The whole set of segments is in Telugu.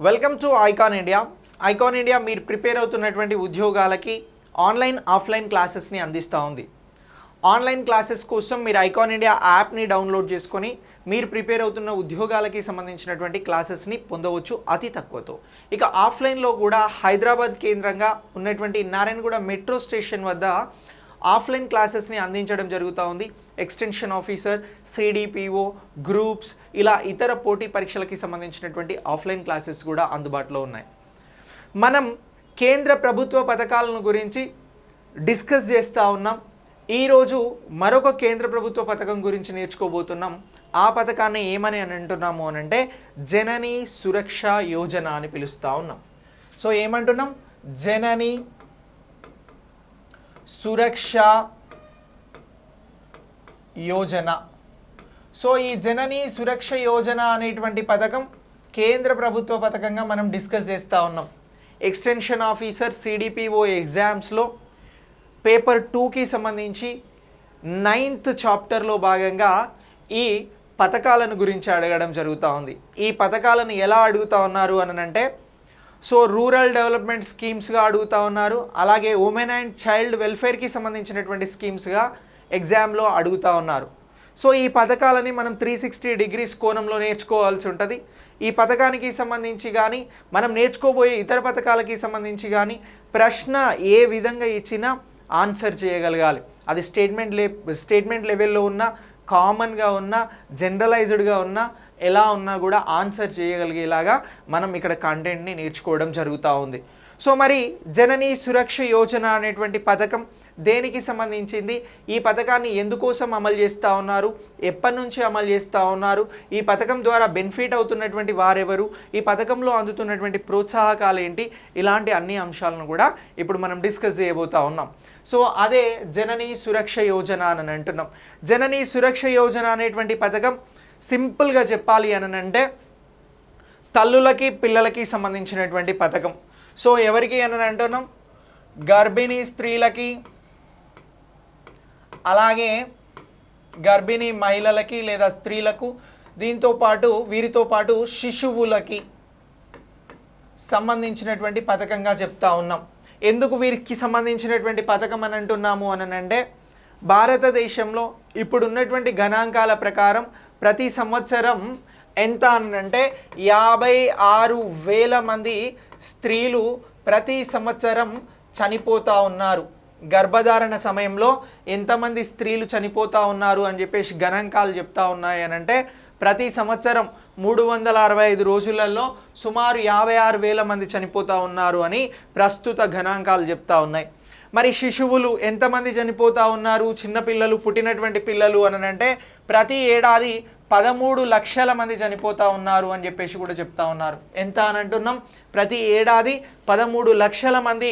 Welcome to icon India. Icon India మీరు ప్రిపేర్ అవుతున్నటువంటి ఉద్యోగాలకి ఆన్లైన్ ఆఫ్లైన్ క్లాసెస్ని అందిస్తూ ఉంది. ఆన్లైన్ క్లాసెస్ కోసం మీరు ఐకాన్ ఇండియా యాప్ని డౌన్లోడ్ చేసుకొని మీరు ప్రిపేర్ అవుతున్న ఉద్యోగాలకి సంబంధించినటువంటి క్లాసెస్ని పొందవచ్చు అతి తక్కువతో. ఇక ఆఫ్లైన్లో కూడా హైదరాబాద్ కేంద్రంగా ఉన్నటువంటి నారాయణగూడ మెట్రో స్టేషన్ వద్ద ఆఫ్లైన్ క్లాసెస్ని అందించడం జరుగుతూ ఉంది. ఎక్స్టెన్షన్ ఆఫీసర్, సిడిపిఓ, గ్రూప్స్ ఇలా ఇతర పోటీ పరీక్షలకి సంబంధించినటువంటి ఆఫ్లైన్ క్లాసెస్ కూడా అందుబాటులో ఉన్నాయి. మనం కేంద్ర ప్రభుత్వ పథకాలను గురించి డిస్కస్ చేస్తూ ఉన్నాం. ఈరోజు మరొక కేంద్ర ప్రభుత్వ పథకం గురించి నేర్చుకోబోతున్నాం. ఆ పథకాన్ని ఏమని అంటున్నాము అని అంటే జనని సురక్ష యోజన అని పిలుస్తూ ఉన్నాం. సో ఏమంటున్నాం? జనని సురక్ష యోజన. సో ఈ జనని సురక్ష యోజన అనేటువంటి పథకం కేంద్ర ప్రభుత్వ పథకంగా మనం డిస్కస్ చేస్తూ ఉన్నాం. ఎక్స్టెన్షన్ ఆఫీసర్ సిడిపిఓ ఎగ్జామ్స్లో పేపర్ 2కి సంబంధించి 9th చాప్టర్లో భాగంగా ఈ పథకాలను గురించి అడగడం జరుగుతూ ఉంది. ఈ పథకాలను ఎలా అడుగుతూ ఉన్నారు అని అంటే సో రూరల్ డెవలప్మెంట్ స్కీమ్స్గా అడుగుతూ ఉన్నారు. అలాగే ఉమెన్ అండ్ చైల్డ్ వెల్ఫేర్కి సంబంధించినటువంటి స్కీమ్స్గా ఎగ్జామ్లో అడుగుతూ ఉన్నారు. సో ఈ పథకాలని మనం 360 degrees కోణంలో నేర్చుకోవాల్సి ఉంటుంది. ఈ పథకానికి సంబంధించి కానీ మనం నేర్చుకోబోయే ఇతర పథకాలకి సంబంధించి ప్రశ్న ఏ విధంగా ఇచ్చినా ఆన్సర్ చేయగలగాలి. అది స్టేట్మెంట్ లెవెల్లో ఉన్న, కామన్గా ఉన్న, జనరలైజ్డ్గా ఉన్న, ఎలా ఉన్నా కూడా ఆన్సర్ చేయగలిగేలాగా మనం ఇక్కడ కంటెంట్ని నేర్చుకోవడం జరుగుతూ ఉంది. సో మరి జనని సురక్ష యోజన అనేటువంటి పథకం దేనికి సంబంధించింది? ఈ పథకాన్ని ఎందుకోసం అమలు చేస్తూ ఉన్నారు? ఎప్పటి నుంచి అమలు చేస్తూ ఉన్నారు? ఈ పథకం ద్వారా బెనిఫిట్ అవుతున్నటువంటి వారెవరు? ఈ పథకంలో అందుతున్నటువంటి ప్రోత్సాహకాలు ఏంటి? ఇలాంటి అన్ని అంశాలను కూడా ఇప్పుడు మనం డిస్కస్ చేయబోతూ ఉన్నాం. సో అదే జనని సురక్ష యోజన అని అంటున్నాం. జనని సురక్ష యోజన అనేటువంటి పథకం సింపుల్గా చెప్పాలి అని అంటే తల్లులకి పిల్లలకి సంబంధించినటువంటి పథకం. సో ఎవరికి అని అంటున్నాం? గర్భిణీ స్త్రీలకి, అలాగే గర్భిణీ మహిళలకి లేదా స్త్రీలకు, వీరితో పాటు శిశువులకి సంబంధించినటువంటి పథకంగా చెప్తా ఉన్నాం. ఎందుకు వీరికి సంబంధించినటువంటి పథకం అని అంటున్నాము అని అంటే భారతదేశంలో ఇప్పుడున్నటువంటి గణాంకాల ప్రతి సంవత్సరం ఎంత అనంటే 56,000 మంది స్త్రీలు ప్రతి సంవత్సరం చనిపోతూ ఉన్నారు. గర్భధారణ సమయంలో ఎంతమంది స్త్రీలు చనిపోతూ ఉన్నారు అని చెప్పేసి గణాంకాలు చెప్తా ఉన్నాయి అని అంటే ప్రతి సంవత్సరం 365 రోజులలో సుమారు 56,000 మంది చనిపోతూ ఉన్నారు అని ప్రస్తుత గణాంకాలు చెప్తా ఉన్నాయి. మరి శిశువులు ఎంతమంది చనిపోతూ ఉన్నారు? చిన్నపిల్లలు, పుట్టినటువంటి పిల్లలు అని అంటే ప్రతి ఏడాది 13 లక్షల మంది చనిపోతూ ఉన్నారు అని చెప్పేసి కూడా చెప్తా ఉన్నారు. ఎంత అని అంటున్నాం? ప్రతి ఏడాది 13 లక్షల మంది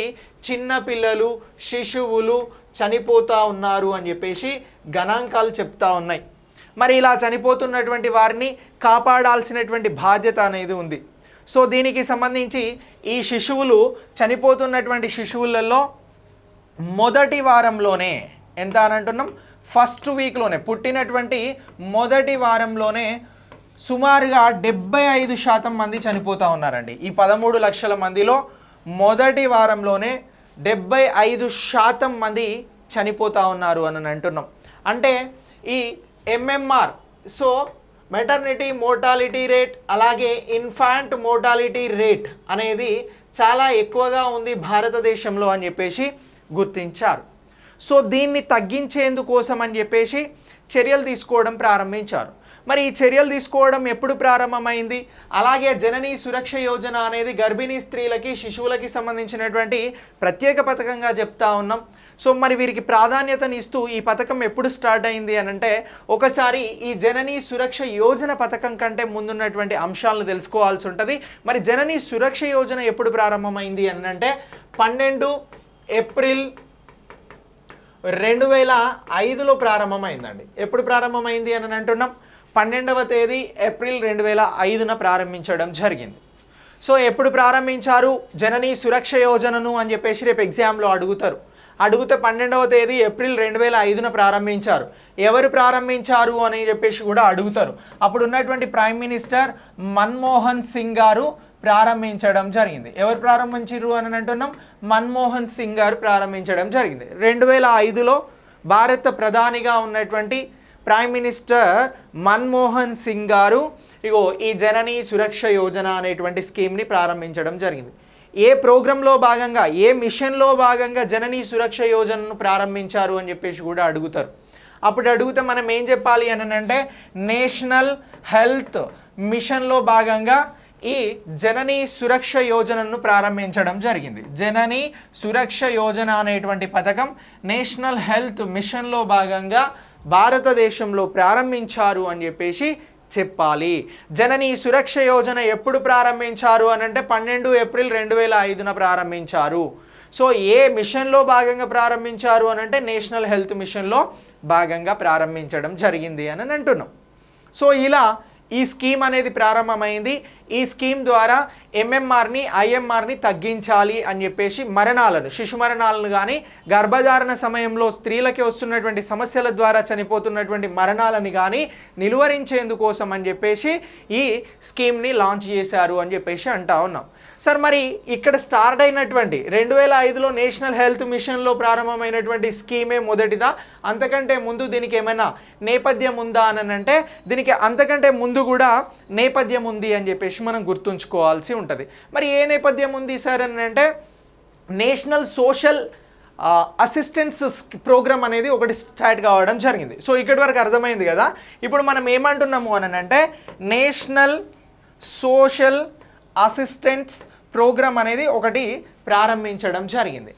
చిన్న పిల్లలు, శిశువులు చనిపోతూ ఉన్నారు అని చెప్పేసి గణాంకాలు చెప్తా ఉన్నాయి. మరి ఇలా చనిపోతున్నటువంటి వారిని కాపాడాల్సినటువంటి బాధ్యత అనేది ఉంది. సో దీనికి సంబంధించి ఈ శిశువులు చనిపోతున్నటువంటి శిశువులలో మొదటి వారంలోనే ఎంత అని అంటున్నాం? ఫస్ట్ వీక్లోనే, పుట్టినటువంటి మొదటి వారంలోనే సుమారుగా 75% మంది చనిపోతూ ఉన్నారండి. ఈ 13 లక్షల మందిలో మొదటి వారంలోనే 75% మంది చనిపోతూ ఉన్నారు అని అంటున్నాం. అంటే ఈ MMR, so maternity mortality rate, అలాగే ఇన్ఫాంట్ మోర్టాలిటీ రేట్ అనేది చాలా ఎక్కువగా ఉంది భారతదేశంలో అని చెప్పేసి గుర్తించారు. సో దీన్ని తగ్గించేందుకోసం అని చెప్పేసి చర్యలు తీసుకోవడం ప్రారంభించారు. మరి ఈ చర్యలు తీసుకోవడం ఎప్పుడు ప్రారంభమైంది? అలాగే జనని సురక్ష యోజన అనేది గర్భిణీ స్త్రీలకి, శిశువులకి సంబంధించినటువంటి ప్రత్యేక పథకంగా చెప్తా ఉన్నాం. సో మరి వీరికి ప్రాధాన్యతని ఇస్తూ ఈ పథకం ఎప్పుడు స్టార్ట్ అయింది అని అంటే ఒకసారి ఈ జనని సురక్ష యోజన పథకం కంటే ముందున్నటువంటి అంశాలను తెలుసుకోవాల్సి ఉంటుంది. మరి జనని సురక్ష యోజన ఎప్పుడు ప్రారంభమైంది అని అంటే 12 ఏప్రిల్ 2005లో ప్రారంభమైందండి. ఎప్పుడు ప్రారంభమైంది అని అంటున్నాం? 12వ తేదీ ఏప్రిల్ 2005న ప్రారంభించడం జరిగింది. సో ఎప్పుడు ప్రారంభించారు జనని సురక్ష యోజనను అని చెప్పేసి రేపు ఎగ్జామ్లో అడిగితే 12వ తేదీ ఏప్రిల్ 2005న ప్రారంభించారు. ఎవరు ప్రారంభించారు అని చెప్పేసి కూడా అడుగుతారు. అప్పుడు ఉన్నటువంటి ప్రైమ్ మినిస్టర్ మన్మోహన్ సింగ్ గారు ప్రారంభించడం జరిగింది. ఎవరు ప్రారంభించారు అని అంటున్నాం? మన్మోహన్ సింగ్ గారు ప్రారంభించడం జరిగింది. 2005లో భారత ప్రధానిగా ఉన్నటువంటి ప్రైమ్ మినిస్టర్ మన్మోహన్ సింగ్ గారు ఈ జననీ సురక్ష యోజన అనేటువంటి స్కీమ్ని ప్రారంభించడం జరిగింది. ఏ ప్రోగ్రాంలో భాగంగా, ఏ మిషన్లో భాగంగా జననీ సురక్ష యోజనను ప్రారంభించారు అని చెప్పేసి కూడా అడుగుతారు. అప్పుడు అడిగితే మనం ఏం చెప్పాలి అని అంటే నేషనల్ హెల్త్ మిషన్లో భాగంగా ఈ జననీ సురక్ష యోజనను ప్రారంభించడం జరిగింది. జననీ సురక్ష యోజన అనేటువంటి పథకం నేషనల్ హెల్త్ మిషన్లో భాగంగా భారతదేశంలో ప్రారంభించారు అని చెప్పేసి చెప్పాలి. జననీ సురక్ష యోజన ఎప్పుడు ప్రారంభించారు అని అంటే 12 ఏప్రిల్ 2005న ప్రారంభించారు. సో ఏ మిషన్లో భాగంగా ప్రారంభించారు అని అంటే నేషనల్ హెల్త్ మిషన్లో భాగంగా ప్రారంభించడం జరిగింది అని అంటున్నాం. సో ఇలా ఈ స్కీమ్ అనేది ప్రారంభమైంది. ఈ స్కీమ్ ద్వారా ఎంఎంఆర్ని, ఐఎంఆర్ని తగ్గించాలి అని చెప్పేసి మరణాలను, శిశు మరణాలను కానీ గర్భధారణ సమయంలో స్త్రీలకి వస్తున్నటువంటి సమస్యల ద్వారా చనిపోతున్నటువంటి మరణాలని కానీ నిలువరించేందుకోసం అని చెప్పేసి ఈ స్కీమ్ని లాంచ్ చేశారు అని చెప్పేసి అంటా ఉన్నాం. సార్ మరి ఇక్కడ స్టార్ట్ అయినటువంటి 2005లో నేషనల్ హెల్త్ మిషన్లో ప్రారంభమైనటువంటి స్కీమే మొదటిదా, అంతకంటే ముందు దీనికి ఏమైనా నేపథ్యం ఉందా అని అంటే దీనికి అంతకంటే ముందు కూడా నేపథ్యం ఉంది అని చెప్పేసి మనం గుర్తుంచుకోవాల్సి ఉంటుంది. మరి ఏ నేపథ్యం ఉంది సార్ అని అంటే నేషనల్ సోషల్ అసిస్టెన్స్ ప్రోగ్రామ్ అనేది ఒకటి స్టార్ట్ కావడం జరిగింది. సో ఇక్కడి వరకు అర్థమైంది కదా. ఇప్పుడు మనం ఏమంటున్నాము అని అంటే నేషనల్ సోషల్ అసిస్టెన్స్ ప్రోగ్రామ్ అనేది ఒకటి ప్రారంభించడం జరిగింది.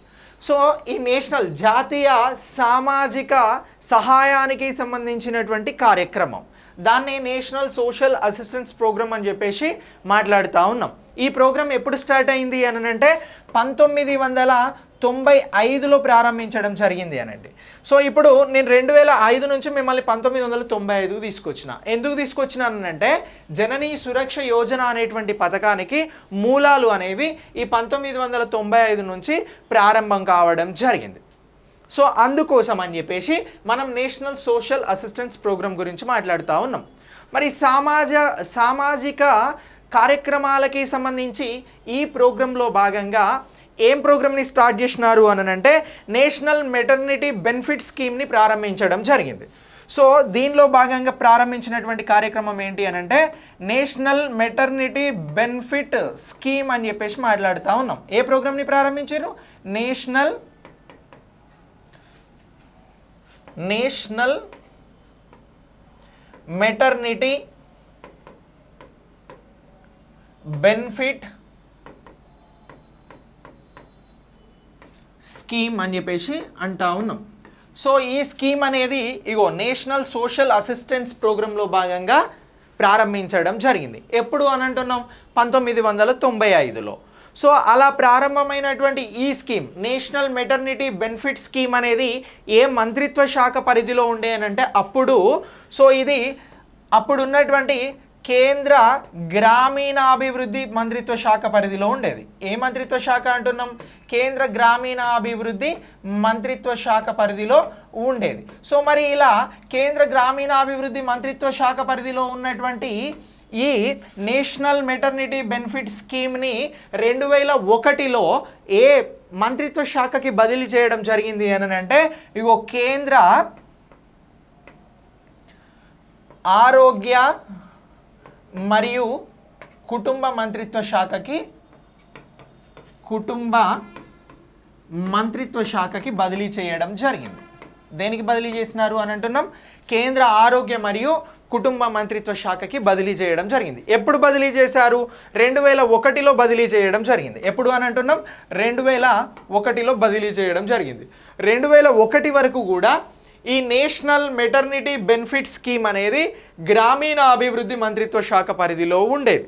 సో ఈ నేషనల్ జాతీయ సామాజిక సహాయానికి సంబంధించినటువంటి కార్యక్రమం, దాన్ని నేషనల్ సోషల్ అసిస్టెన్స్ ప్రోగ్రామ్ అని చెప్పేసి మాట్లాడుతూ ఉన్నాం. ఈ ప్రోగ్రామ్ ఎప్పుడు స్టార్ట్ అయింది అని అంటే 1995లో ప్రారంభించడం జరిగింది అనండి. సో ఇప్పుడు నేను 2005 నుంచి మిమ్మల్ని 1995 తీసుకొచ్చిన. ఎందుకు తీసుకొచ్చినానంటే జననీ సురక్ష యోజన అనేటువంటి పథకానికి మూలాలు అనేవి ఈ 1995 నుంచి ప్రారంభం కావడం జరిగింది. సో అందుకోసం అని చెప్పేసి మనం నేషనల్ సోషల్ అసిస్టెన్స్ ప్రోగ్రామ్ గురించి మాట్లాడుతూ ఉన్నాం. మరి సామాజిక కార్యక్రమాలకి సంబంధించి ఈ ప్రోగ్రాంలో భాగంగా ఏం ప్రోగ్రామ్ని స్టార్ట్ చేసినారు అని అంటే నేషనల్ మెటర్నిటీ బెనిఫిట్ స్కీమ్ని ప్రారంభించడం జరిగింది. సో దీనిలో భాగంగా ప్రారంభించినటువంటి కార్యక్రమం ఏంటి అని అంటే నేషనల్ మెటర్నిటీ బెనిఫిట్ స్కీమ్ అని చెప్పేసి మాట్లాడుతూ ఉన్నాం. ఏ ప్రోగ్రామ్ని ప్రారంభించారు? నేషనల్ మెటర్నిటీ బెనిఫిట్ స్కీమ్ అని చెప్పేసి అంటా ఉన్నాం. సో ఈ స్కీమ్ అనేది నేషనల్ సోషల్ అసిస్టెన్స్ ప్రోగ్రాంలో భాగంగా ప్రారంభించడం జరిగింది. ఎప్పుడు అని అంటున్నాం? 1995లో. సో అలా ప్రారంభమైనటువంటి ఈ scheme national maternity benefit scheme అనేది ఏ మంత్రిత్వ శాఖ పరిధిలో ఉండే అని అంటే ఇది అప్పుడున్నటువంటి కేంద్ర గ్రామీణాభివృద్ధి మంత్రిత్వ శాఖ పరిధిలో ఉండేది. ఏ మంత్రిత్వ శాఖ అంటున్నాం? కేంద్ర గ్రామీణాభివృద్ధి మంత్రిత్వ శాఖ పరిధిలో ఉండేది. సో మరి ఇలా కేంద్ర గ్రామీణాభివృద్ధి మంత్రిత్వ శాఖ పరిధిలో ఉన్నటువంటి ఈ నేషనల్ మెటర్నిటీ బెనిఫిట్ స్కీమ్ని 2001లో ఏ మంత్రిత్వ శాఖకి బదిలీ చేయడం జరిగింది అని అంటే కేంద్ర ఆరోగ్య మరియు కుటుంబ మంత్రిత్వ శాఖకి బదిలీ చేయడం జరిగింది. దేనికి బదిలీ చేసినారు అని అంటున్నాం? కేంద్ర ఆరోగ్య మరియు కుటుంబ మంత్రిత్వ శాఖకి బదిలీ చేయడం జరిగింది. ఎప్పుడు బదిలీ చేశారు? 2001లో బదిలీ చేయడం జరిగింది. ఎప్పుడు అని అంటున్నాం? 2001లో బదిలీ చేయడం జరిగింది. 2001 వరకు కూడా ఈ నేషనల్ మెటర్నిటీ బెనిఫిట్ స్కీమ్ అనేది గ్రామీణ అభివృద్ధి మంత్రిత్వ శాఖ పరిధిలో ఉండేది.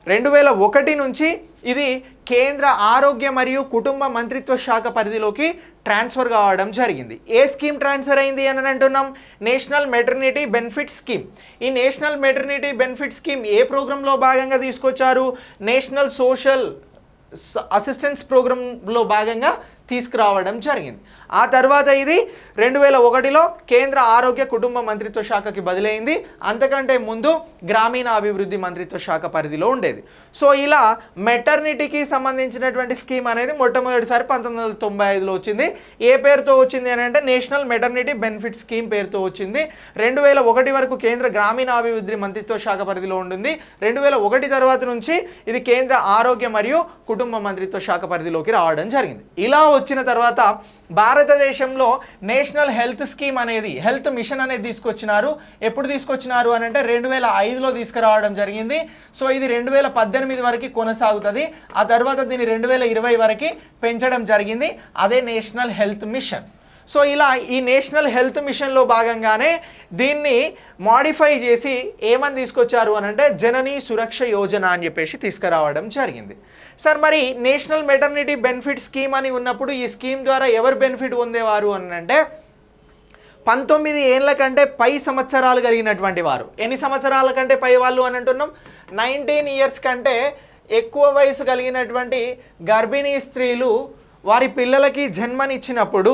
2001 నుంచి ఇది కేంద్ర ఆరోగ్య మరియు కుటుంబ మంత్రిత్వ శాఖ పరిధిలోకి ట్రాన్స్ఫర్ కావడం జరిగింది. ఏ స్కీమ్ ట్రాన్స్ఫర్ అయింది అని అంటున్నాం? National maternity benefit scheme. ఈ నేషనల్ మెటర్నిటీ బెనిఫిట్ స్కీమ్ ఏ ప్రోగ్రాంలో భాగంగా తీసుకొచ్చారు? నేషనల్ సోషల్ అసిస్టెన్స్ ప్రోగ్రాంలో భాగంగా తీసుకురావడం జరిగింది. ఆ తర్వాత ఇది 2001లో కేంద్ర ఆరోగ్య కుటుంబ మంత్రిత్వ శాఖకి బదిలైంది. అంతకంటే ముందు గ్రామీణ అభివృద్ధి మంత్రిత్వ శాఖ పరిధిలో ఉండేది. సో ఇలా మెటర్నిటీకి సంబంధించినటువంటి స్కీమ్ అనేది మొట్టమొదటిసారి 1995లో వచ్చింది. ఏ పేరుతో వచ్చింది అని అంటే నేషనల్ మెటర్నిటీ బెనిఫిట్ స్కీమ్ పేరుతో వచ్చింది. 2001 వరకు కేంద్ర గ్రామీణ అభివృద్ధి మంత్రిత్వ శాఖ పరిధిలో ఉంటుంది. 2001 తర్వాత నుంచి ఇది కేంద్ర ఆరోగ్య మరియు కుటుంబ మంత్రిత్వ శాఖ పరిధిలోకి రావడం జరిగింది. ఇలా వచ్చిన తర్వాత భారతదేశంలో నేషనల్ హెల్త్ స్కీమ్ అనేది, హెల్త్ మిషన్ అనేది తీసుకొచ్చినారు. ఎప్పుడు తీసుకొచ్చినారు అని అంటే 2005లో తీసుకురావడం జరిగింది. సో ఇది 2018 వరకు కొనసాగుతుంది. ఆ తర్వాత దీన్ని 2020 వరకు పెంచడం జరిగింది. అదే నేషనల్ హెల్త్ మిషన్. సో ఇలా ఈ నేషనల్ హెల్త్ మిషన్లో భాగంగానే దీన్ని మాడిఫై చేసి ఏమని తీసుకొచ్చారు అని అంటే జననీ సురక్ష యోజన అని చెప్పేసి తీసుకురావడం జరిగింది. సార్ మరి నేషనల్ మెటర్నిటీ బెనిఫిట్ స్కీమ్ అని ఉన్నప్పుడు ఈ స్కీమ్ ద్వారా ఎవరు బెనిఫిట్ పొందేవారు అని అంటే 19 ఏళ్ళ కంటే పై సంవత్సరాలు కలిగినటువంటి వారు. ఎన్ని సంవత్సరాల కంటే పై వాళ్ళు అని అంటున్నాం? 19 ఇయర్స్ కంటే ఎక్కువ వయసు కలిగినటువంటి గర్భిణీ స్త్రీలు వారి పిల్లలకి జన్మనిచ్చినప్పుడు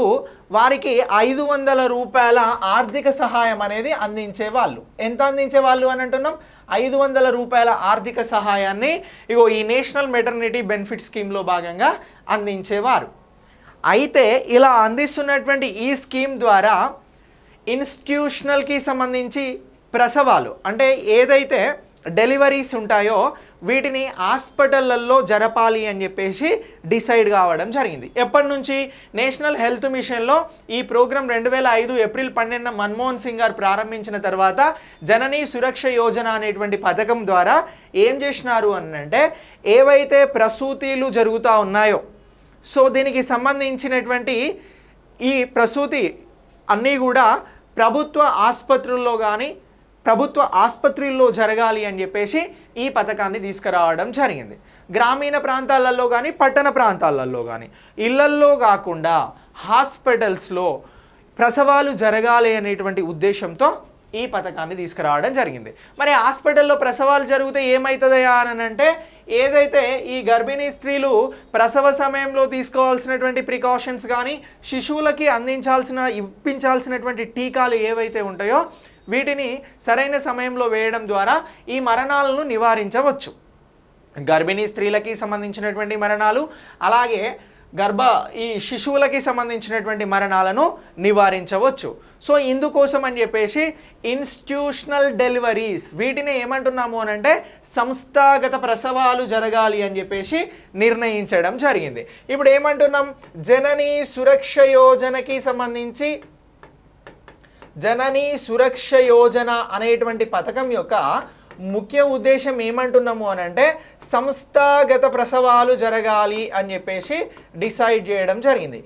వారికి 500 రూపాయల ఆర్థిక సహాయం అనేది అందించేవాళ్ళు. ఎంత అందించేవాళ్ళు అని అంటున్నాం? 500 రూపాయల ఆర్థిక సహాయాన్ని ఇగో ఈ నేషనల్ మెటర్నిటీ బెనిఫిట్ స్కీమ్లో భాగంగా అందించేవారు. అయితే ఇలా అందిస్తున్నటువంటి ఈ స్కీమ్ ద్వారా ఇన్స్టిట్యూషనల్కి సంబంధించి ప్రసవాలు అంటే ఏదైతే డెలివరీస్ ఉంటాయో వీటిని హాస్పిటళ్ళల్లో జరపాలి అని చెప్పేసి డిసైడ్ కావడం జరిగింది. ఎప్పటి నుంచి? నేషనల్ హెల్త్ మిషన్లో ఈ ప్రోగ్రాం 2005 ఏప్రిల్ 12 మన్మోహన్ సింగ్ గారు ప్రారంభించిన తర్వాత జననీ సురక్ష యోజన అనేటువంటి పథకం ద్వారా ఏం చేసినారు అని అంటే ఏవైతే ప్రసూతిలు జరుగుతూ ఉన్నాయో సో దీనికి సంబంధించినటువంటి ఈ ప్రసూతి అన్నీ కూడా ప్రభుత్వ ఆసుపత్రుల్లో కానీ ప్రభుత్వ ఆసుపత్రుల్లో జరగాలి అని చెప్పేసి ఈ పథకాన్ని తీసుకురావడం జరిగింది. గ్రామీణ ప్రాంతాలలో కానీ పట్టణ ప్రాంతాలలో కానీ ఇళ్లల్లో కాకుండా హాస్పిటల్స్లో ప్రసవాలు జరగాలి అనేటువంటి ఉద్దేశంతో ఈ పథకాన్ని తీసుకురావడం జరిగింది. మరి హాస్పిటల్లో ప్రసవాలు జరిగితే ఏమవుతుందయా అని అంటే ఏదైతే ఈ గర్భిణీ స్త్రీలు ప్రసవ సమయంలో తీసుకోవాల్సినటువంటి ప్రికాషన్స్ కానీ శిశువులకి ఇప్పించాల్సినటువంటి టీకాలు ఏవైతే ఉంటాయో వీటిని సరైన సమయంలో వేయడం ద్వారా ఈ మరణాలను నివారించవచ్చు. గర్భిణీ స్త్రీలకి సంబంధించినటువంటి మరణాలు అలాగే ఈ శిశువులకి సంబంధించినటువంటి మరణాలను నివారించవచ్చు. సో ఇందుకోసం అని చెప్పేసి ఇన్స్టిట్యూషనల్ డెలివరీస్ వీటిని ఏమంటున్నాము అని అంటే సంస్థాగత ప్రసవాలు జరగాలి అని చెప్పేసి నిర్ణయించడం జరిగింది. ఇప్పుడు ఏమంటున్నాం? జననీ సురక్ష యోజనకి సంబంధించి జననీ సురక్ష యోజన అనేటువంటి పథకం యొక్క ముఖ్య ఉద్దేశం ఏమంటున్నాము అని అంటే సంస్థాగత ప్రసవాలు జరగాలి అని చెప్పేసి డిసైడ్ చేయడం జరిగింది.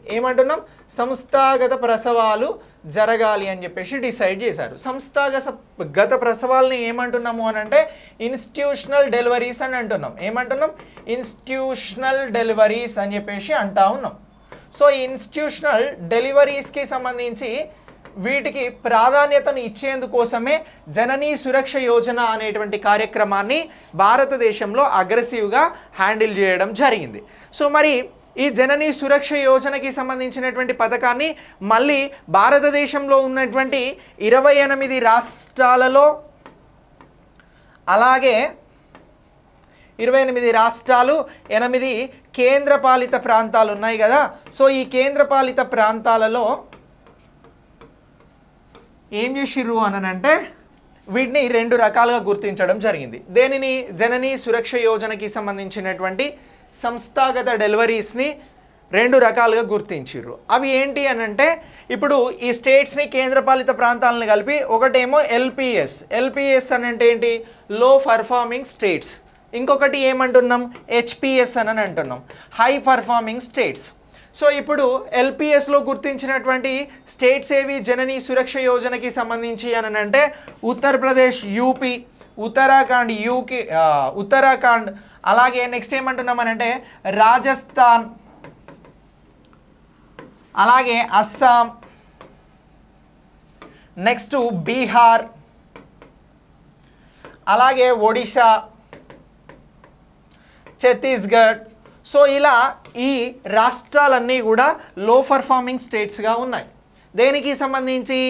సంస్థాగత ప్రసవాలు జరగాలి అని చెప్పేసి డిసైడ్ చేశారు. సంస్థాగత ప్రసవాలని ఏమంటున్నాము అని అంటే ఇన్స్టిట్యూషనల్ డెలివరీస్ అని అంటున్నాం. ఇన్స్టిట్యూషనల్ డెలివరీస్ అని చెప్పేసి అంటా ఉన్నాం. సో ఇన్స్టిట్యూషనల్ డెలివరీస్కి సంబంధించి వీటికి ప్రాధాన్యతను ఇచ్చేందుకోసమే జననీ సురక్ష యోజన అనేటువంటి కార్యక్రమాన్ని భారతదేశంలో అగ్రెసివ్గా హ్యాండిల్ చేయడం జరిగింది. సో మరి ఈ జననీ సురక్ష యోజనకి సంబంధించినటువంటి పథకాన్ని మళ్ళీ భారతదేశంలో ఉన్నటువంటి 28 రాష్ట్రాలలో అలాగే 28 రాష్ట్రాలు 8 కేంద్రపాలిత ప్రాంతాలు ఉన్నాయి కదా. సో ఈ కేంద్రపాలిత ప్రాంతాలలో ఏం చేసిర్రు అని అంటే వీటిని 2 రకాలుగా గుర్తించడం జరిగింది. దేనిని? జననీ సురక్ష యోజనకి సంబంధించినటువంటి సంస్థాగత డెలివరీస్ని 2 రకాలుగా గుర్తించిర్రు. అవి ఏంటి అని అంటే ఇప్పుడు ఈ స్టేట్స్ని కేంద్రపాలిత ప్రాంతాలను కలిపి ఒకటేమో ఎల్పిఎస్ అని అంటే ఏంటి? లో పర్ఫార్మింగ్ స్టేట్స్. ఇంకొకటి ఏమంటున్నాం? హెచ్పిఎస్ అని అంటున్నాం, హై పర్ఫార్మింగ్ స్టేట్స్. సో ఇప్పుడు ఎల్పిఎస్లో గుర్తించినటువంటి స్టేట్స్ ఏవి జననీ సురక్ష యోజనకి సంబంధించి అని అంటే ఉత్తరప్రదేశ్, యూపీ, ఉత్తరాఖండ్ అలాగే నెక్స్ట్ ఏమంటున్నామనంటే రాజస్థాన్, అలాగే అస్సాం, నెక్స్ట్ బీహార్, అలాగే ఒడిశా, ఛత్తీస్గఢ్. సో ఇలా ఈ రాష్ట్రాలన్నీ కూడా లో పర్ఫార్మింగ్ స్టేట్స్గా ఉన్నాయి. దేనికి సంబంధించి?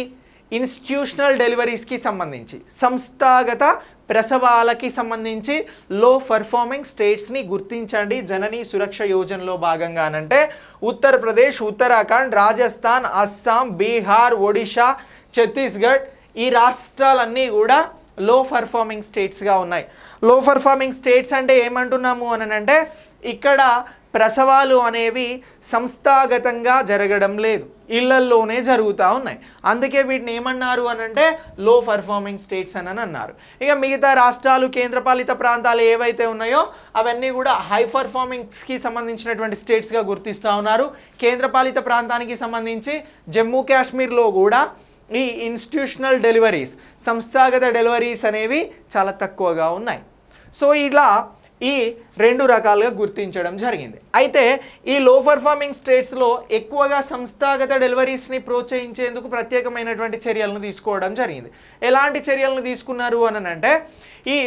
ఇన్స్టిట్యూషనల్ డెలివరీస్కి సంబంధించి, సంస్థాగత ప్రసవాలకి సంబంధించి లో పర్ఫార్మింగ్ స్టేట్స్ని గుర్తించండి జననీ సురక్ష యోజనలో భాగంగానంటే ఉత్తరప్రదేశ్, ఉత్తరాఖండ్, రాజస్థాన్, అస్సాం, బీహార్, ఒడిషా, ఛత్తీస్గఢ్ ఈ రాష్ట్రాలన్నీ కూడా లో పర్ఫార్మింగ్ స్టేట్స్గా ఉన్నాయి. లో పర్ఫార్మింగ్ స్టేట్స్ అంటే ఏమంటున్నాము అని అంటే ఇక్కడ ప్రసవాలు అనేవి సంస్థాగతంగా జరగడం లేదు, ఇళ్లల్లోనే జరుగుతూ ఉన్నాయి. అందుకే వీటిని ఏమన్నారు అని అంటే లో పర్ఫార్మింగ్ స్టేట్స్ అని అన్నారు. ఇక మిగతా రాష్ట్రాలు, కేంద్రపాలిత ప్రాంతాలు ఏవైతే ఉన్నాయో అవన్నీ కూడా హై పర్ఫార్మింగ్స్కి సంబంధించినటువంటి స్టేట్స్గా గుర్తిస్తూ ఉన్నారు. కేంద్రపాలిత ప్రాంతానికి సంబంధించి జమ్మూ కాశ్మీర్లో కూడా ఈ ఇన్స్టిట్యూషనల్ డెలివరీస్, సంస్థాగత డెలివరీస్ అనేవి చాలా తక్కువగా ఉన్నాయి. సో ఇలా ఈ రెండు రకాలుగా గుర్తించడం జరిగింది. అయితే ఈ లో పర్ఫార్మింగ్ స్టేట్స్లో ఎక్కువగా సంస్థాగత డెలివరీస్ని ప్రోత్సహించేందుకు ప్రత్యేకమైనటువంటి చర్యలను తీసుకోవడం జరిగింది. ఎలాంటి చర్యలను తీసుకున్నారు అని అంటే ఈ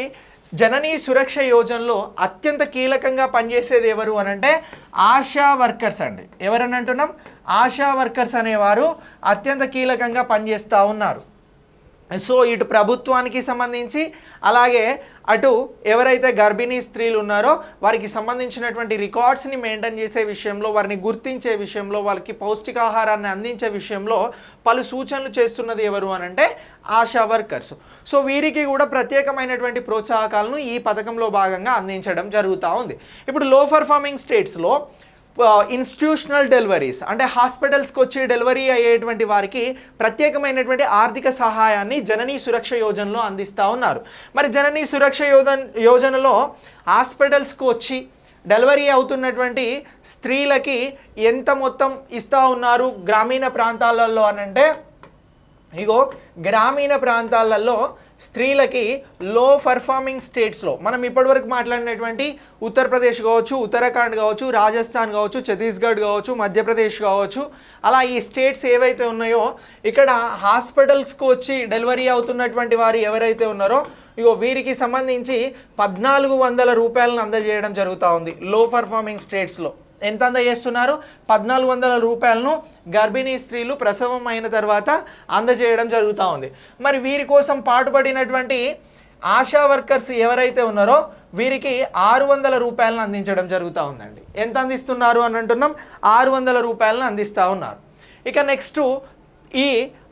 జననీ సురక్ష యోజనలో అత్యంత కీలకంగా పనిచేసేది ఎవరు అని అంటే ఆశా వర్కర్స్ అండి. ఎవరని అంటున్నాం? ఆశా వర్కర్స్ అనేవారు అత్యంత కీలకంగా పనిచేస్తూ ఉన్నారు. సో ఇటు ప్రభుత్వానికి సంబంధించి అలాగే అటు ఎవరైతే గర్భిణీ స్త్రీలు ఉన్నారో వారికి సంబంధించినటువంటి రికార్డ్స్ని మెయింటైన్ చేసే విషయంలో, వారిని గుర్తించే విషయంలో, వాళ్ళకి పౌష్టికాహారాన్ని అందించే విషయంలో పలు సూచనలు చేస్తున్నది ఎవరు అని అంటే ఆశా వర్కర్స్. సో వీరికి కూడా ప్రత్యేకమైనటువంటి ప్రోత్సాహకాలను ఈ పథకంలో భాగంగా అందించడం జరుగుతూ ఉంది. ఇప్పుడు లో పర్ఫార్మింగ్ స్టేట్స్లో ఇన్స్టిట్యూషనల్ డెలివరీస్ అంటే హాస్పిటల్స్కి వచ్చి డెలివరీ అయ్యేటువంటి వారికి ప్రత్యేకమైనటువంటి ఆర్థిక సహాయాన్ని జననీ సురక్ష యోజనలో అందిస్తూ ఉన్నారు. మరి జననీ సురక్ష యోజనలో హాస్పిటల్స్కి వచ్చి డెలివరీ అవుతున్నటువంటి స్త్రీలకి ఎంత మొత్తం ఇస్తూ ఉన్నారు గ్రామీణ ప్రాంతాలలో అని అంటే ఇగో గ్రామీణ ప్రాంతాలలో స్త్రీలకి లో పర్ఫార్మింగ్ స్టేట్స్లో మనం ఇప్పటివరకు మాట్లాడినటువంటి ఉత్తరప్రదేశ్ కావచ్చు, ఉత్తరాఖండ్ కావచ్చు, రాజస్థాన్ కావచ్చు, ఛత్తీస్గఢ్ కావచ్చు, మధ్యప్రదేశ్ కావచ్చు, అలా ఈ స్టేట్స్ ఏవైతే ఉన్నాయో ఇక్కడ హాస్పిటల్స్కి వచ్చి డెలివరీ అవుతున్నటువంటి వారు ఎవరైతే ఉన్నారో ఇగో వీరికి సంబంధించి 1400 రూపాయలను అందజేయడం జరుగుతూ ఉంది. లో పర్ఫార్మింగ్ స్టేట్స్లో ఎంత అందజేస్తున్నారు? 1400 రూపాయలను గర్భిణీ స్త్రీలు ప్రసవం అయిన తర్వాత అందజేయడం జరుగుతూ ఉంది. మరి వీరి కోసం పాటుపడినటువంటి ఆశా వర్కర్స్ ఎవరైతే ఉన్నారో వీరికి 600 రూపాయలను అందించడం జరుగుతూ ఉందండి. ఎంత అందిస్తున్నారు అని అంటున్నాం? 600 రూపాయలను అందిస్తూ ఉన్నారు. ఇక నెక్స్ట్ ఈ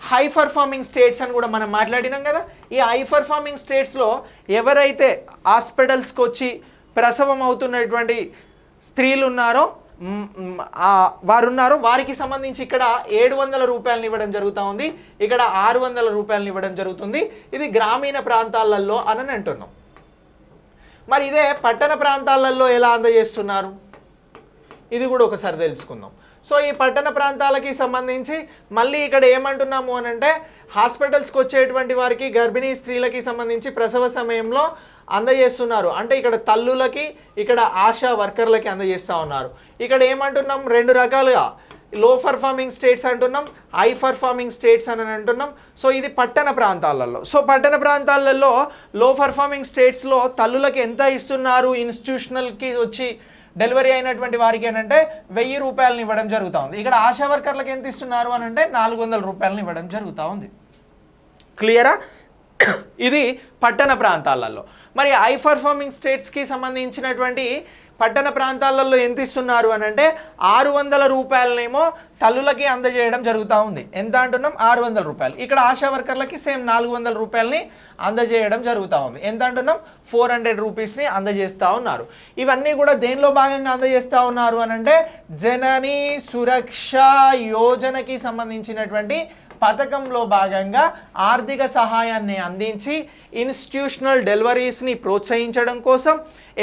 హై పర్ఫార్మింగ్ స్టేట్స్ అని కూడా మనం మాట్లాడినాం కదా. ఈ హై పర్ఫార్మింగ్ స్టేట్స్లో ఎవరైతే హాస్పిటల్స్కి వచ్చి ప్రసవం అవుతున్నటువంటి స్త్రీలు ఉన్నారో వారికి సంబంధించి ఇక్కడ 700 రూపాయలను ఇవ్వడం జరుగుతూ ఉంది, ఇక్కడ 600 రూపాయలను ఇవ్వడం జరుగుతుంది. ఇది గ్రామీణ ప్రాంతాలలో అని అంటున్నాం. మరి ఇదే పట్టణ ప్రాంతాలలో ఎలా అందజేస్తున్నారు ఇది కూడా ఒకసారి తెలుసుకుందాం. సో ఈ పట్టణ ప్రాంతాలకి సంబంధించి మళ్ళీ ఇక్కడ ఏమంటున్నాము అని అంటే హాస్పిటల్స్కి వచ్చేటువంటి వారికి గర్భిణీ స్త్రీలకి సంబంధించి ప్రసవ సమయంలో అందజేస్తున్నారు. అంటే ఇక్కడ తల్లులకి, ఇక్కడ ఆశా వర్కర్లకి అందజేస్తూ ఉన్నారు. ఇక్కడ ఏమంటున్నాం? రెండు రకాలుగా లో పర్ఫార్మింగ్ స్టేట్స్ అంటున్నాం, హై పర్ఫార్మింగ్ స్టేట్స్ అని అంటున్నాం. సో ఇది పట్టణ ప్రాంతాలలో. సో పట్టణ ప్రాంతాలలో లో పర్ఫార్మింగ్ స్టేట్స్లో తల్లులకి ఎంత ఇస్తున్నారు? ఇన్స్టిట్యూషనల్కి వచ్చి డెలివరీ అయినటువంటి వారికి అని అంటే 1000 రూపాయలను ఇవ్వడం జరుగుతూ ఉంది. ఇక్కడ ఆశా వర్కర్లకు ఎంత ఇస్తున్నారు అని అంటే 400 రూపాయలను ఇవ్వడం జరుగుతూ ఉంది. క్లియరా? ఇది పట్టణ ప్రాంతాలలో. మరి హై పర్ఫార్మింగ్ స్టేట్స్కి సంబంధించినటువంటి పట్టణ ప్రాంతాలలో ఎంత ఇస్తున్నారు అని అంటే 600 రూపాయలనేమో తల్లులకి అందజేయడం జరుగుతూ ఉంది. ఎంత అంటున్నాం? 600 రూపాయలు. ఇక్కడ ఆశా వర్కర్లకి సేమ్ 400 రూపాయలని అందజేయడం జరుగుతూ ఉంది. ఎంత అంటున్నాం? 400 రూపీస్ని అందజేస్తూ ఉన్నారు. ఇవన్నీ కూడా దేనిలో భాగంగా అందజేస్తూ ఉన్నారు అని అంటే జననీ సురక్ష యోజనకి సంబంధించినటువంటి పథకంలో భాగంగా ఆర్థిక సహాయాన్ని అందించి ఇన్స్టిట్యూషనల్ డెలివరీస్ని ప్రోత్సహించడం కోసం,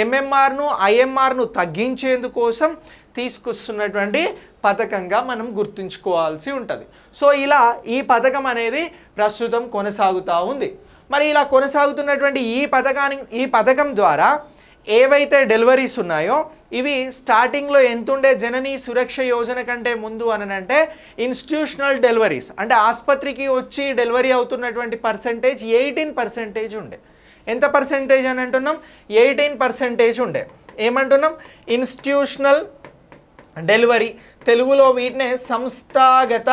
ఎంఎంఆర్ను ఐఎంఆర్ను తగ్గించేందుకోసం తీసుకొస్తున్నటువంటి పథకంగా మనం గుర్తుంచుకోవాల్సి ఉంటుంది. సో ఇలా ఈ పథకం అనేది ప్రస్తుతం కొనసాగుతూ ఉంది. మరి ఇలా కొనసాగుతున్నటువంటి ఈ పథకం ద్వారా ఏవైతే డెలివరీస్ ఉన్నాయో ఇవి స్టార్టింగ్లో ఎంతుండే జననీ సురక్ష యోజన కంటే ముందు అని అంటే ఇన్స్టిట్యూషనల్ డెలివరీస్ అంటే ఆసుపత్రికి వచ్చి డెలివరీ అవుతున్నటువంటి పర్సెంటేజ్ 18% ఉండే. ఎంత పర్సెంటేజ్ అని అంటున్నాం? 18% ఉండే. ఏమంటున్నాం? ఇన్స్టిట్యూషనల్ డెలివరీ, తెలుగులో వీటినే సంస్థాగత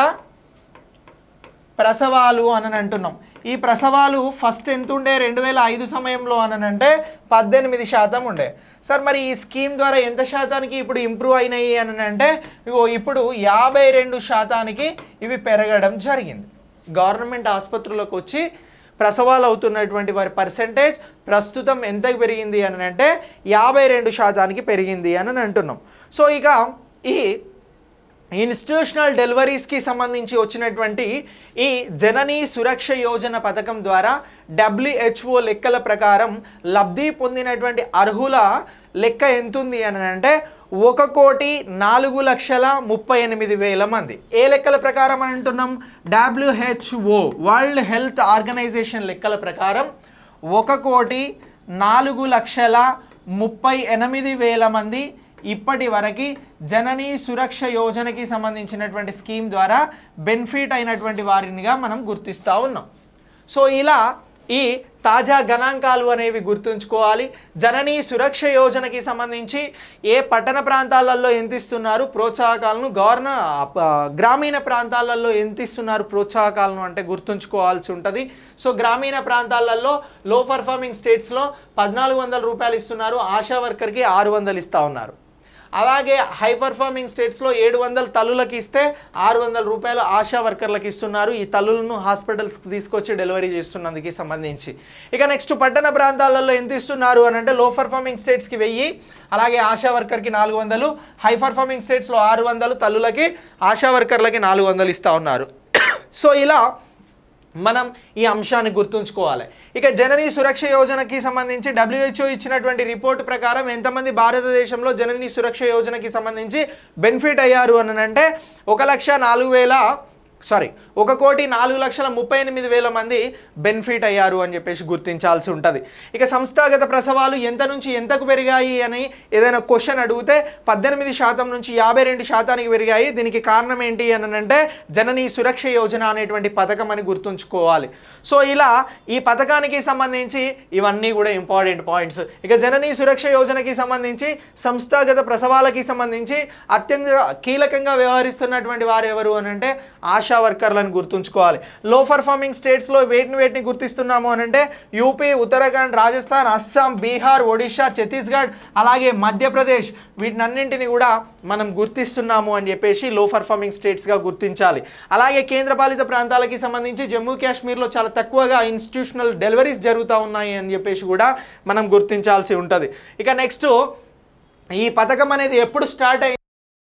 ప్రసవాలు అని అంటున్నాం. ఈ ప్రసవాలు ఫస్ట్ ఎంత ఉండే 2005 సమయంలో అని అంటే 18% ఉండే. సార్ మరి ఈ స్కీమ్ ద్వారా ఎంత శాతానికి ఇప్పుడు ఇంప్రూవ్ అయినాయి అని అంటే ఇప్పుడు 52% ఇవి పెరగడం జరిగింది. గవర్నమెంట్ ఆసుపత్రులకు వచ్చి ప్రసవాలు అవుతున్నటువంటి వారి పర్సెంటేజ్ ప్రస్తుతం ఎంతకు పెరిగింది అని అంటే 52% పెరిగింది అని అంటున్నాం. సో ఇక ఈ ఇన్స్టిట్యూషనల్ డెలివరీస్కి సంబంధించి వచ్చినటువంటి ఈ జననీ సురక్ష యోజన పథకం ద్వారా WHO లెక్కల ప్రకారం లబ్ధి పొందినటువంటి అర్హుల లెక్క ఎంతుంది అని అంటే 1,04,38,000 మంది. ఏ లెక్కల ప్రకారం అంటున్నాం? WHO వరల్డ్ హెల్త్ ఆర్గనైజేషన్ లెక్కల ప్రకారం 1,04,38,000 మంది ఇప్పటి వరకు జననీ సురక్ష యోజనకి సంబంధించినటువంటి స్కీమ్ ద్వారా బెనిఫిట్ అయినటువంటి వారినిగా మనం గుర్తిస్తూ ఉన్నాం. సో ఇలా ఈ తాజా గణాంకాలు అనేవి గుర్తుంచుకోవాలి. జననీ సురక్ష యోజనకి సంబంధించి ఏ పట్టణ ప్రాంతాలలో ఎంత ఇస్తున్నారు ప్రోత్సాహకాలను, గ్రామీణ ప్రాంతాలలో ఎంత ఇస్తున్నారు ప్రోత్సాహకాలను అంటే గుర్తుంచుకోవాల్సి ఉంటుంది. సో గ్రామీణ ప్రాంతాలలో లో పర్ఫార్మింగ్ స్టేట్స్లో 1,400 రూపాయలు ఇస్తున్నారు, ఆశా వర్కర్కి 600 ఇస్తూ ఉన్నారు. అలాగే హై పర్ఫార్మింగ్ స్టేట్స్లో 700 తల్లులకి ఇస్తే 600 రూపాయలు ఆశా వర్కర్లకు ఇస్తున్నారు, ఈ తల్లులను హాస్పిటల్స్కి తీసుకొచ్చి డెలివరీ చేస్తున్నందుకు సంబంధించి. ఇక నెక్స్ట్ పట్టణ ప్రాంతాలలో ఎంత ఇస్తున్నారు అని అంటే లో పర్ఫార్మింగ్ స్టేట్స్కి 1000, అలాగే ఆశా వర్కర్కి 400, హై పర్ఫార్మింగ్ స్టేట్స్లో 600, తల్లులకి ఆశా వర్కర్లకి 400 ఇస్తూ ఉన్నారు. సో ఇలా మనం ఈ అంశాన్ని గుర్తుంచుకోవాలి. ఇక జననీ సురక్ష యోజనకి సంబంధించి WHO ఇచ్చినటువంటి రిపోర్ట్ ప్రకారం ఎంతమంది భారతదేశంలో జననీ సురక్ష యోజనకి సంబంధించి బెనిఫిట్ అయ్యారు అని అంటే 1,04,38,000 మంది బెనిఫిట్ అయ్యారు అని చెప్పేసి గుర్తించాల్సి ఉంటుంది. ఇక సంస్థాగత ప్రసవాలు ఎంత నుంచి ఎంతకు పెరిగాయి అని ఏదైనా క్వశ్చన్ అడిగితే 18% నుంచి 52% పెరిగాయి. దీనికి కారణం ఏంటి అని అంటే జననీ సురక్ష యోజన అనేటువంటి పథకం అని గుర్తుంచుకోవాలి. సో ఇలా ఈ పథకానికి సంబంధించి ఇవన్నీ కూడా ఇంపార్టెంట్ పాయింట్స్. ఇక జననీ సురక్ష యోజనకి సంబంధించి సంస్థాగత ప్రసవాలకి సంబంధించి అత్యంత కీలకంగా వ్యవహరిస్తున్నటువంటి వారు ఎవరు అని అంటే ఆశా వర్కర్లను గుర్తుంచుకోవాలి. లో పర్ఫార్మింగ్ స్టేట్స్లో వేటిని గుర్తిస్తున్నాము అని అంటే యూపీ, ఉత్తరాఖండ్, రాజస్థాన్, అస్సాం, బీహార్, ఒడిషా, ఛత్తీస్గఢ్, అలాగే మధ్యప్రదేశ్ వీటినన్నింటినీ కూడా మనం గుర్తిస్తున్నాము అని చెప్పేసి లో పర్ఫార్మింగ్ స్టేట్స్గా గుర్తించాలి. అలాగే కేంద్రపాలిత ప్రాంతాలకి సంబంధించి జమ్మూ కాశ్మీర్లో చాలా తక్కువగా ఇన్స్టిట్యూషనల్ డెలివరీస్ జరుగుతూ ఉన్నాయి అని చెప్పేసి కూడా మనం గుర్తించాల్సి ఉంటుంది. ఇక నెక్స్ట్ ఈ పథకం అనేది ఎప్పుడు స్టార్ట్ అయింది?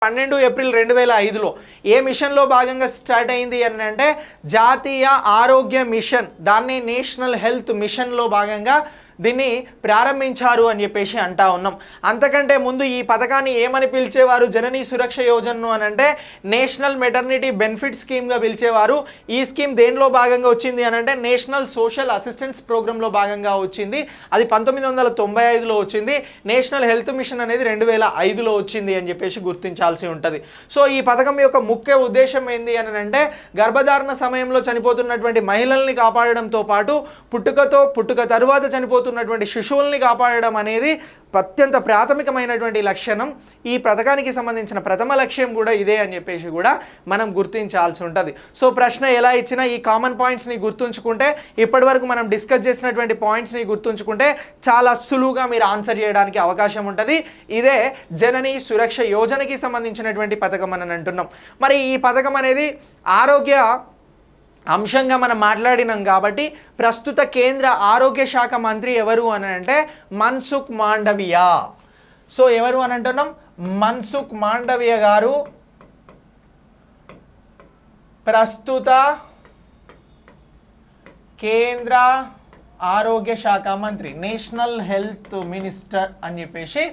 12 ఏప్రిల్ 2005లో. ఏ మిషన్లో భాగంగా స్టార్ట్ అయింది అని అంటే జాతీయ ఆరోగ్య మిషన్, దాన్ని నేషనల్ హెల్త్ మిషన్లో భాగంగా దీన్ని ప్రారంభించారు అని చెప్పేసి అంటా ఉన్నాం. అంతకంటే ముందు ఈ పథకాన్ని ఏమని పిలిచేవారు? జననీ సురక్ష యోజనను అని అంటే నేషనల్ మెటర్నిటీ బెనిఫిట్ స్కీమ్గా పిలిచేవారు. ఈ స్కీమ్ దేనిలో భాగంగా వచ్చింది అని అంటే నేషనల్ సోషల్ అసిస్టెన్స్ ప్రోగ్రాంలో భాగంగా వచ్చింది. అది 1995లో వచ్చింది. నేషనల్ హెల్త్ మిషన్ అనేది 2005లో వచ్చింది అని చెప్పేసి గుర్తించాల్సి ఉంటుంది. సో ఈ పథకం యొక్క ముఖ్య ఉద్దేశం ఏంది అని అంటే గర్భధారణ సమయంలో చనిపోతున్నటువంటి మహిళల్ని కాపాడడంతో పాటు పుట్టుక తరువాత చనిపోతున్నటువంటి శిశువుల్ని కాపాడడం అనేది అత్యంత ప్రాథమికమైనటువంటి లక్షణం. ఈ పథకానికి సంబంధించిన ప్రథమ లక్ష్యం కూడా ఇదే అని చెప్పేసి కూడా మనం గుర్తించాల్సి ఉంటుంది. సో ప్రశ్న ఎలా ఇచ్చినా ఈ కామన్ పాయింట్స్ని గుర్తుంచుకుంటే, ఇప్పటి వరకు మనం డిస్కస్ చేసినటువంటి పాయింట్స్ని గుర్తుంచుకుంటే చాలా సులువుగా మీరు ఆన్సర్ చేయడానికి అవకాశం ఉంటుంది. ఇదే జననీ సురక్ష యోజనకి సంబంధించినటువంటి పథకం అని అంటున్నాం. మరి ఈ పథకం అనేది ఆరోగ్య అంశంగా మనం మాట్లాడినాం కాబట్టి ప్రస్తుత కేంద్ర ఆరోగ్య శాఖ మంత్రి ఎవరు అని అంటే మన్సుఖ్ మాండవియా. సో ఎవరు అని అంటున్నాం? మన్సుఖ్ మాండవియా గారు ప్రస్తుత కేంద్ర ఆరోగ్య శాఖ మంత్రి, నేషనల్ హెల్త్ మినిస్టర్ అని చెప్పేసి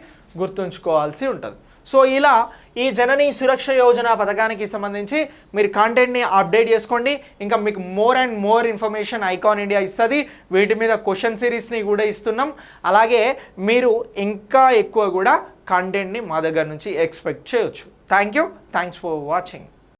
గుర్తుంచుకోవాల్సి ఉంటుంది. సో ఇలా ఈ జననీ సురక్ష యోజన పథకానికి సంబంధించి మీరు కాంటెంట్ని అప్డేట్ చేసుకోండి. ఇంకా మీకు more and more information icon India ఇస్తుంది. వీటి మీద క్వశ్చన్ సిరీస్ని కూడా ఇస్తున్నాం. అలాగే మీరు ఇంకా ఎక్కువ కూడా కంటెంట్ని మా దగ్గర నుంచి ఎక్స్పెక్ట్ చేయొచ్చు. Thanks for watching.